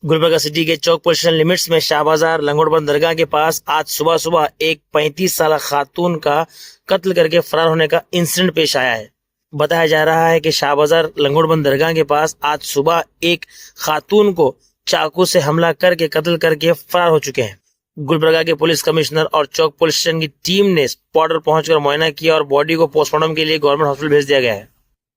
Gulbarga city के चौक police station limits में शाहबाजार लंगोटबंद दरगाह के पास आज सुबह सुबह एक 35 साल खातून का कत्ल करके फरार होने का इंसिडेंट पेश आया है। बताया जा रहा है कि शाहबाजार लंगोटबंद दरगाह के पास आज सुबह एक खातून को चाकू से हमला करके कत्ल करके फरार हो चुके हैं। गुलबर्गा के पुलिस कमिश्नर और चौक पुलिस स्टेशन की टीम ने स्पॉट पर पहुंचकर मुआयना किया और बॉडी को पोस्टमार्टम के लिए गवर्नमेंट हॉस्पिटल भेज दिया गया है।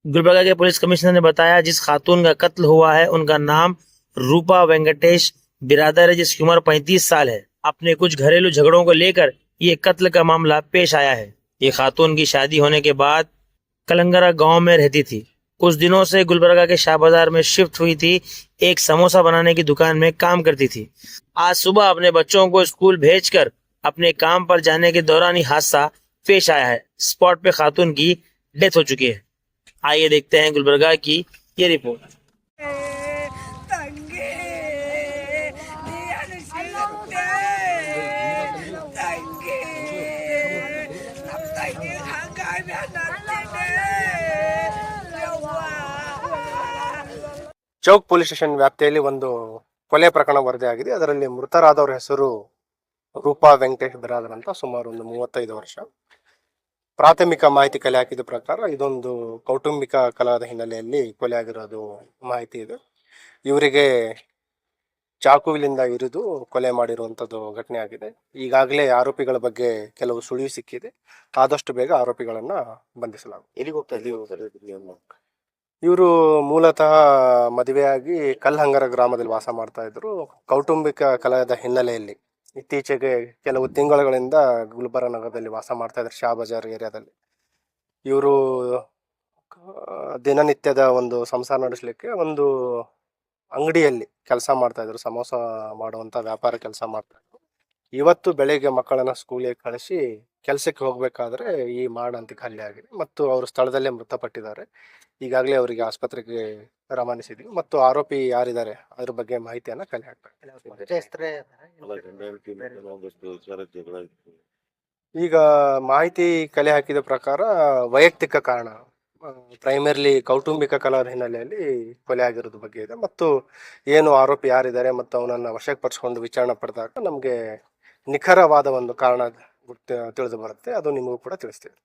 गुलबर्गा के पुलिस कमिश्नर ने बताया जिस खातून का कत्ल हुआ है उनका नाम रूपा वेंकटेश बिरादर है, जिसकी उम्र 35 साल है। अपने कुछ घरेलू झगड़ों को लेकर ये कत्ल का मामला पेश आया है। ये खातून की शादी होने के बाद कलंगरा गांव में रहती थी। कुछ दिनों से गुलबर्गा के शाह बाजार में शिफ्ट हुई थी। एक समोसा बनाने की दुकान में काम करती थी। आज सुबह अपने बच्चों को स्कूल भेजकर अपने काम पर जाने के दौरान ही हादसा पेश आया है। स्पॉट पे खातून की डेथ हो चुकी है। आइए देखते हैं गुलबर्गा की ये रिपोर्ट। ಚೌಕ್ ಪೊಲೀಸ್ ಸ್ಟೇಷನ್ ವ್ಯಾಪ್ತಿಯಲ್ಲಿ ಒಂದು ಕೊಲೆ ಪ್ರಕರಣ ವರದಿಯಾಗಿದೆ. ಅದರಲ್ಲಿ ಮೃತರಾದವರ ಹೆಸರು ರೂಪಾ ವೆಂಕಟೇಶ್ ಬಿರಾದರ್ ಅಂತ, ಸುಮಾರು ಒಂದು 35 ವರ್ಷ. ಪ್ರಾಥಮಿಕ ಮಾಹಿತಿ ಕಲೆ ಹಾಕಿದ ಪ್ರಕಾರ ಇದೊಂದು ಕೌಟುಂಬಿಕ ಕಲಹದ ಹಿನ್ನೆಲೆಯಲ್ಲಿ ಕೊಲೆ ಆಗಿರೋದು ಮಾಹಿತಿ ಇದೆ. ಇವರಿಗೆ ಚಾಕುವಿನಿಂದ ಇರಿದು ಕೊಲೆ ಮಾಡಿರುವಂಥದ್ದು ಘಟನೆ ಆಗಿದೆ. ಈಗಾಗಲೇ ಆರೋಪಿಗಳ ಬಗ್ಗೆ ಕೆಲವು ಸುಳಿವು ಸಿಕ್ಕಿದೆ. ಆದಷ್ಟು ಬೇಗ ಆರೋಪಿಗಳನ್ನ ಬಂಧಿಸಲಾಗುತ್ತದೆ. ಇವರು ಮೂಲತಃ ಮದುವೆಯಾಗಿ ಕಲ್ಲಹಂಗರ ಗ್ರಾಮದಲ್ಲಿ ವಾಸ ಮಾಡ್ತಾ ಇದ್ರು. ಕೌಟುಂಬಿಕ ಕಲಹದ ಹಿನ್ನೆಲೆಯಲ್ಲಿ ಇತ್ತೀಚೆಗೆ ಕೆಲವು ತಿಂಗಳುಗಳಿಂದ ಗುಲ್ಬರ್ಗ ನಗರದಲ್ಲಿ ವಾಸ ಮಾಡ್ತಾ ಇದ್ದಾರೆ, ಶಾ ಬಜಾರ್ ಏರಿಯಾದಲ್ಲಿ. ಇವರು ದಿನನಿತ್ಯದ ಒಂದು ಸಂಸಾರ ನಡೆಸಲಿಕ್ಕೆ ಒಂದು ಅಂಗಡಿಯಲ್ಲಿ ಕೆಲಸ ಮಾಡ್ತಾ ಇದ್ರು, ಸಮೋಸ ಮಾಡುವಂತ ವ್ಯಾಪಾರ ಕೆಲಸ ಮಾಡ್ತಾ ಇದ್ರು. ಇವತ್ತು ಬೆಳಿಗ್ಗೆ ಮಕ್ಕಳನ್ನ ಸ್ಕೂಲಿಗೆ ಕಳಿಸಿ ಕೆಲಸಕ್ಕೆ ಹೋಗ್ಬೇಕಾದ್ರೆ ಈ ಮಾಡಂತಿಗೆ ಹಲ್ಲೆ ಆಗಿದೆ ಮತ್ತು ಅವರು ಸ್ಥಳದಲ್ಲೇ ಮೃತಪಟ್ಟಿದ್ದಾರೆ. ಈಗಾಗಲೇ ಅವರಿಗೆ ಆಸ್ಪತ್ರೆಗೆ ರವಾನಿಸಿದ್ವಿ ಮತ್ತು ಆರೋಪಿ ಯಾರಿದ್ದಾರೆ ಅದ್ರ ಬಗ್ಗೆ ಮಾಹಿತಿಯನ್ನ ಕಲೆ ಹಾಕ್ತಾರೆ. ಈಗ ಮಾಹಿತಿ ಕಲೆ ಹಾಕಿದ ಪ್ರಕಾರ ವೈಯಕ್ತಿಕ ಕಾರಣ, ಪ್ರೈಮರ್ಲಿ ಕೌಟುಂಬಿಕ ಕಲಹದ ಹಿನ್ನೆಲೆಯಲ್ಲಿ ಕೊಲೆ ಆಗಿರೋದ್ರ ಬಗ್ಗೆ ಇದೆ. ಮತ್ತು ಏನು ಆರೋಪಿ ಯಾರಿದ್ದಾರೆ ಮತ್ತು ಅವನನ್ನ ವಶಕ್ಕೆ ಪಡಿಸ್ಕೊಂಡು ವಿಚಾರಣೆ ಪಡೆದಾಗ ನಮಗೆ ನಿಖರವಾದ ಒಂದು ಕಾರಣ ತಿಳಿದು ಬರುತ್ತೆ. ಅದು ನಿಮಗೂ ಕೂಡ ತಿಳಿಸ್ತೀವಿ.